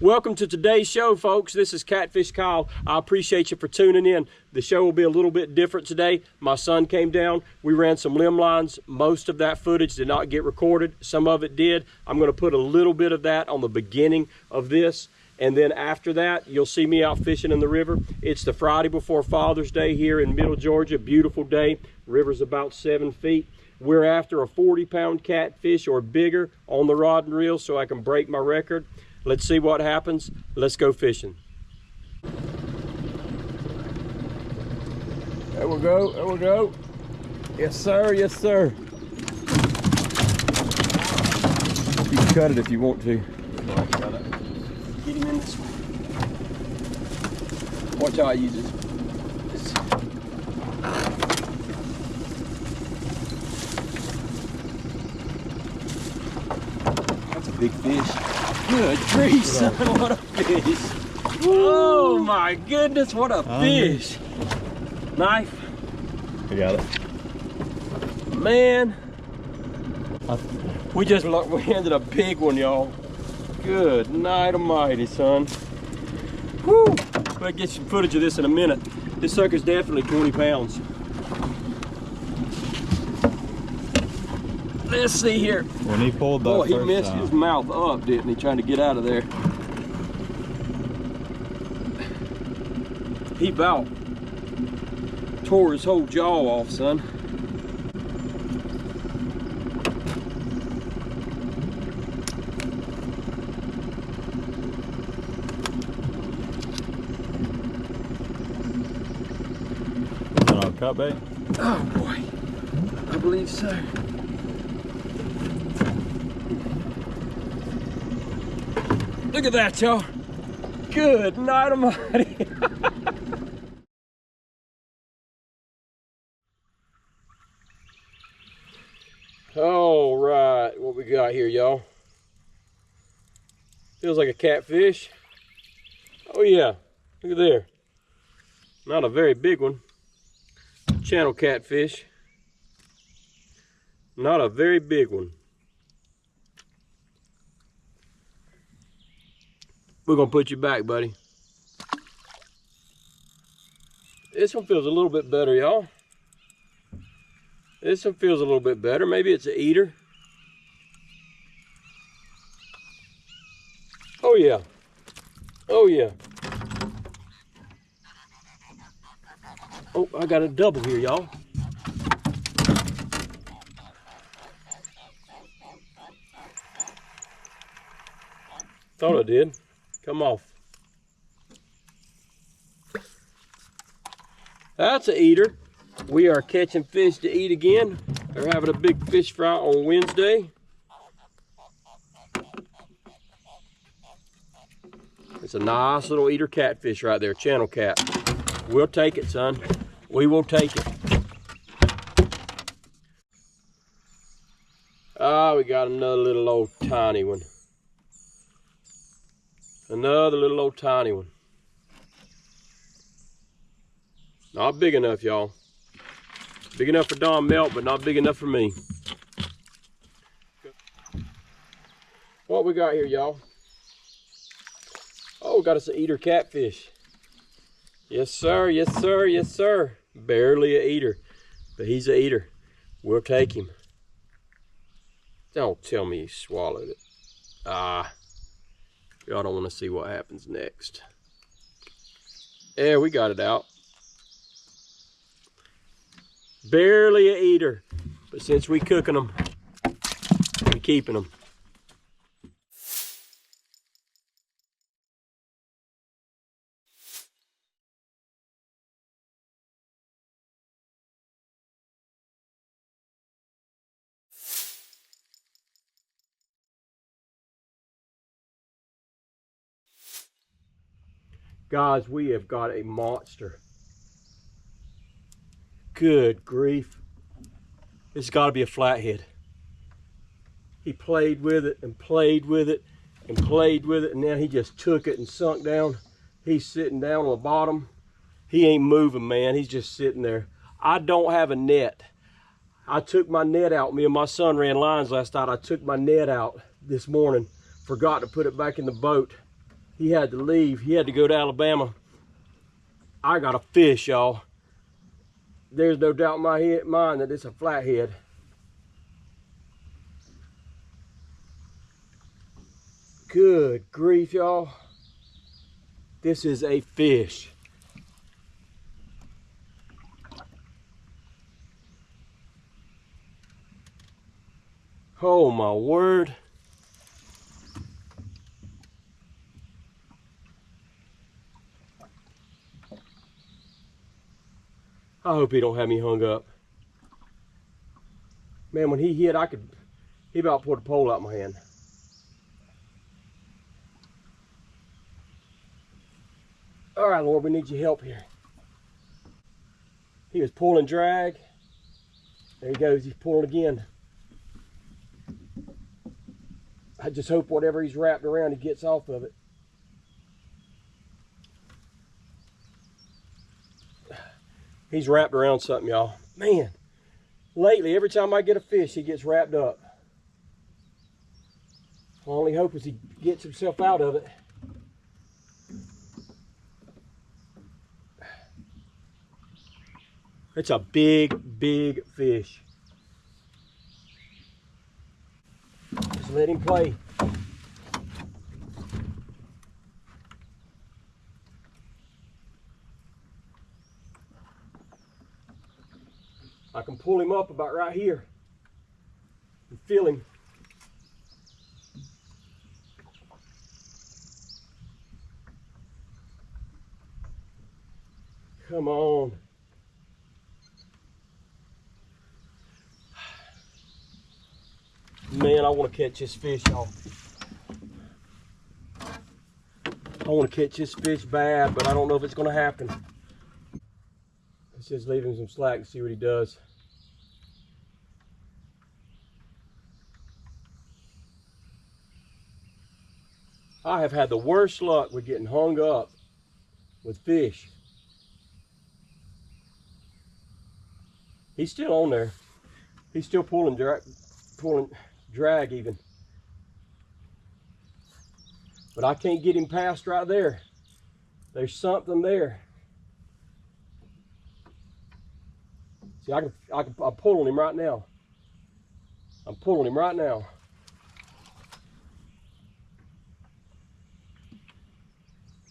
Welcome to today's show, folks. This is Catfish Kyle. I appreciate you for tuning in. The show will be a little bit different today. My son came down. We ran some limb lines. Most of that footage did not get recorded. Some of it did. I'm going to put a little bit of that on the beginning of this. And then after that, you'll see me out fishing in the river. It's the Friday before Father's Day here in Middle Georgia. Beautiful day. River's about 7 feet. We're after a 40-pound catfish or bigger on the rod and reel so I can break my record. Let's see what happens. Let's go fishing. There we go, there we go. Yes, sir, yes, sir. You can cut it if you want to. Get him in this one. Watch how I use this. That's a big fish. Good grief, son, what a fish. Oh my goodness, what a fish. Knife. You got it. Man. We ended a big one, y'all. Good night almighty, son. Whew. We'll get some footage of this in a minute. This sucker's definitely 20 pounds. Let's see here. When he pulled that he messed his mouth up, didn't he, trying to get out of there. He about tore his whole jaw off, son. Is that on cut bait? Oh boy, I believe so. Look at that, y'all. Good night almighty. All right, what we got here, y'all? Feels like a catfish. Oh yeah, look at there. Not a very big one. Channel catfish. Not a very big one. We're gonna put you back, buddy. This one feels a little bit better, y'all. This one feels a little bit better. Maybe it's an eater. Oh yeah. Oh yeah. Oh, I got a double here, y'all. Thought I did. Come off. That's an eater. We are catching fish to eat again. They're having a big fish fry on Wednesday. It's a nice little eater catfish right there, channel cat. We'll take it, son. We will take it. Ah, we got another little old tiny one. Another little old tiny one. Not big enough, y'all. Big enough for Don Melt, but not big enough for me. What we got here, y'all? Oh, we got us an eater catfish. Yes, sir, yes, sir, yes, sir. Barely a eater, but he's a eater. We'll take him. Don't tell me he swallowed it. Ah. Y'all don't want to see what happens next. Yeah, we got it out. Barely a eater, but since we cooking them, we keeping them. Guys, we have got a monster. Good grief. It's got to be a flathead. He played with it and played with it and played with it, and then he just took it and sunk down. He's sitting down on the bottom. He ain't moving, man. He's just sitting there. I don't have a net. I took my net out. Me and my son ran lines last night. I took my net out this morning. Forgot to put it back in the boat. He had to leave. He had to go to Alabama. I got a fish, y'all. There's no doubt in my mind that it's a flathead. Good grief, y'all. This is a fish. Oh my word. I hope he don't have me hung up. Man, when he hit, he about pulled a pole out of my hand. All right, Lord, we need your help here. He was pulling drag. There he goes, he's pulling again. I just hope whatever he's wrapped around, he gets off of it. He's wrapped around something, y'all. Man, lately, every time I get a fish, he gets wrapped up. My only hope is he gets himself out of it. It's a big, big fish. Just let him play. I can pull him up about right here and feel him. Come on. Man, I want to catch this fish, y'all. I want to catch this fish bad, but I don't know if it's going to happen. Let's just leave him some slack and see what he does. I have had the worst luck with getting hung up with fish. He's still on there. He's still pulling drag even. But I can't get him past right there. There's something there. See, I'm pulling him right now. I'm pulling him right now.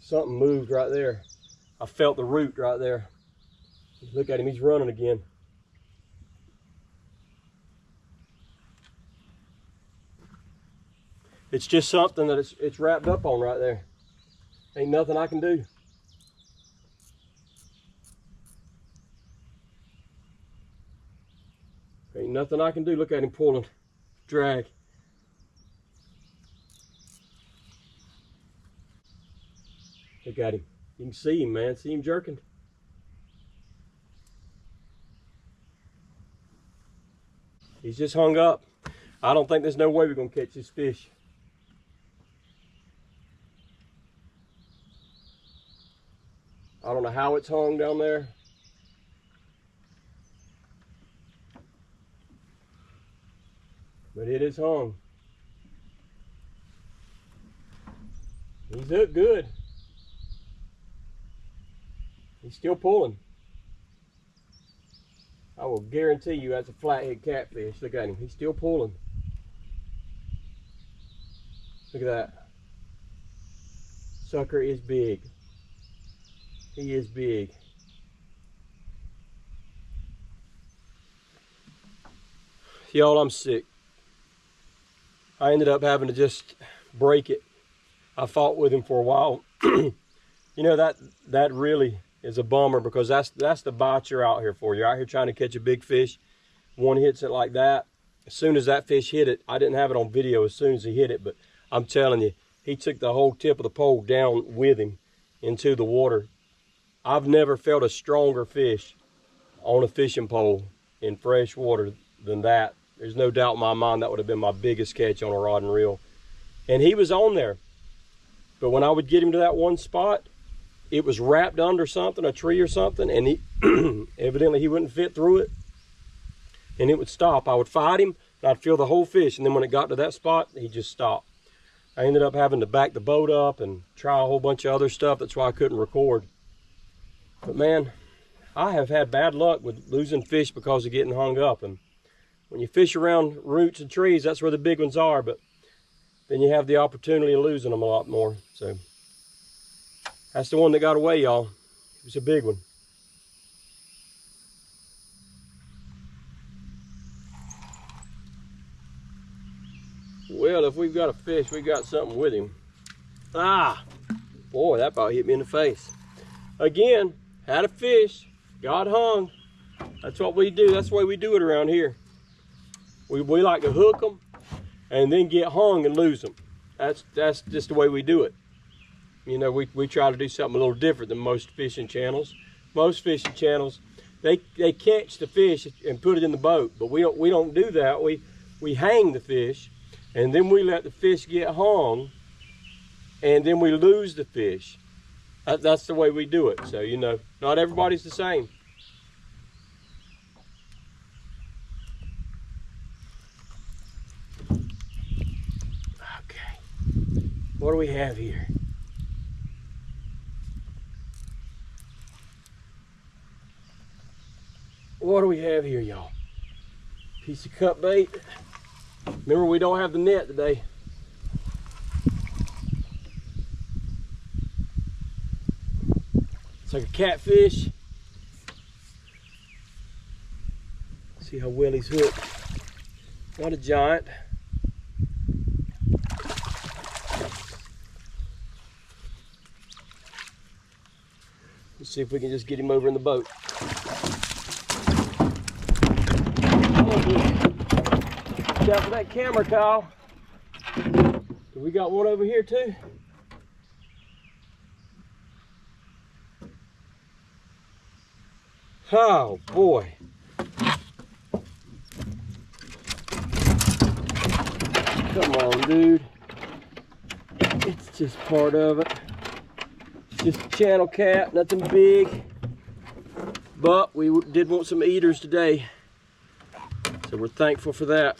Something moved right there. I felt the root right there. Look at him, he's running again. It's just something that it's wrapped up on right there. Ain't nothing I can do. Ain't nothing I can do. Look at him pulling drag. Look at him. You can see him, man. See him jerking. He's just hung up. I don't think there's no way we're going to catch this fish. I don't know how it's hung down there. But it is hung. He's hooked good. He's still pulling. I will guarantee you that's a flathead catfish. Look at him. He's still pulling. Look at that. Sucker is big. He is big. Y'all, I'm sick. I ended up having to just break it. I fought with him for a while. You know, that really is a bummer, because that's the bite you're out here for. You're out here trying to catch a big fish. One hits it like that. As soon as that fish hit it, I didn't have it on video as soon as he hit it, but I'm telling you, he took the whole tip of the pole down with him into the water. I've never felt a stronger fish on a fishing pole in fresh water than that. There's no doubt in my mind that would have been my biggest catch on a rod and reel. And he was on there. But when I would get him to that one spot, it was wrapped under something, a tree or something, and he evidently he wouldn't fit through it. And it would stop. I would fight him, and I'd feel the whole fish. And then when it got to that spot, he just stopped. I ended up having to back the boat up and try a whole bunch of other stuff. That's why I couldn't record. But man, I have had bad luck with losing fish because of getting hung up. And when you fish around roots and trees, that's where the big ones are. But then you have the opportunity of losing them a lot more. So that's the one that got away, y'all. It was a big one. Well, if we've got a fish, we got something with him. Ah, boy, that about hit me in the face. Again, had a fish, got hung. That's what we do. That's the way we do it around here. We like to hook them and then get hung and lose them. That's just the way we do it. You know, we try to do something a little different than most fishing channels. Most fishing channels, they catch the fish and put it in the boat, but we don't do that. We hang the fish, and then we let the fish get hung, and then we lose the fish. That's the way we do it. So, you know, not everybody's the same. Okay, what do we have here? What do we have here, y'all? Piece of cut bait. Remember, we don't have the net today. It's like a catfish. See how well he's hooked. Not a giant. Let's see if we can just get him over in the boat. Watch out for that camera, Kyle. We got one over here too. Oh boy. Come on, dude. It's just part of it. It's just a channel cat, nothing big. But we did want some eaters today. So we're thankful for that.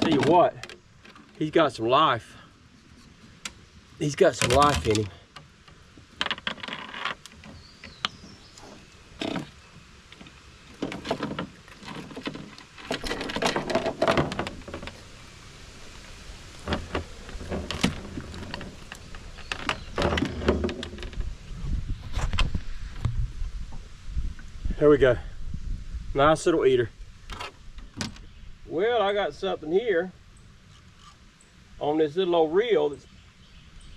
Tell you what, he's got some life. He's got some life in him. There we go. Nice little eater. Well, I got something here on this little old reel that's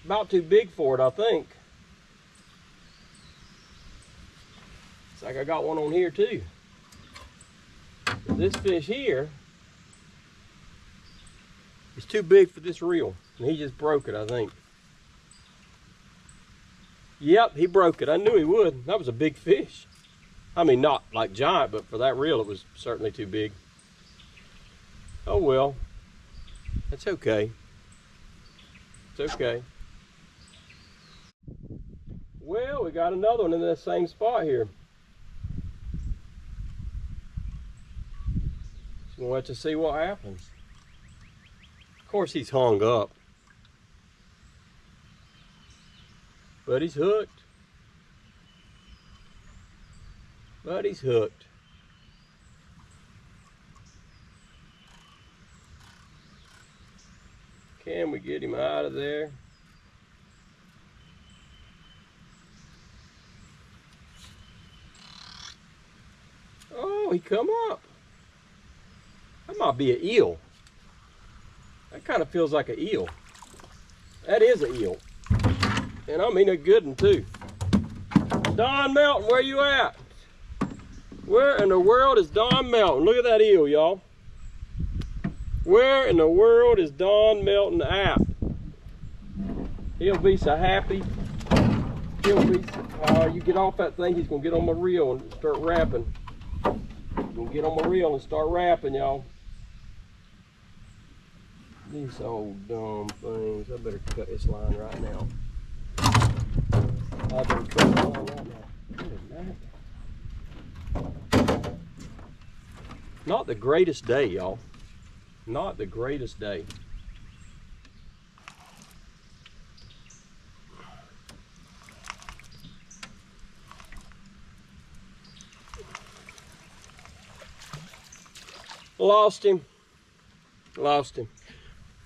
about too big for it, I think. It's like I got one on here too. This fish here is too big for this reel, and he just broke it, I think. Yep, he broke it. I knew he would. That was a big fish. I mean, not like giant, but for that reel, it was certainly too big. Oh well, that's okay. It's okay. Well, we got another one in the same spot here. So we'll have to see what happens. Of course, he's hung up, but he's hooked. But he's hooked. Can we get him out of there? Oh, he come up. That might be an eel. That kind of feels like an eel. That is an eel. And I mean a good one too. Don Melton, where you at? Where in the world is Don Melton? Look at that eel, y'all. Where in the world is Don Melton at? He'll be so happy. He'll be so, you get off that thing, he's gonna get on my reel and start rapping. He's gonna get on my reel and start rapping, y'all. These old dumb things. I better cut this line right now. I better cut this line right now. Good night. Not the greatest day, y'all. Not the greatest day. Lost him. Lost him.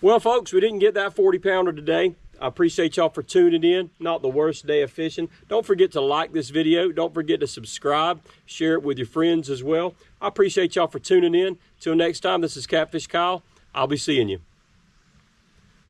Well, folks, we didn't get that 40-pounder today. I appreciate y'all for tuning in. Not the worst day of fishing. Don't forget to like this video. Don't forget to subscribe. Share it with your friends as well. I appreciate y'all for tuning in. Till next time, this is Catfish Kyle. I'll be seeing you.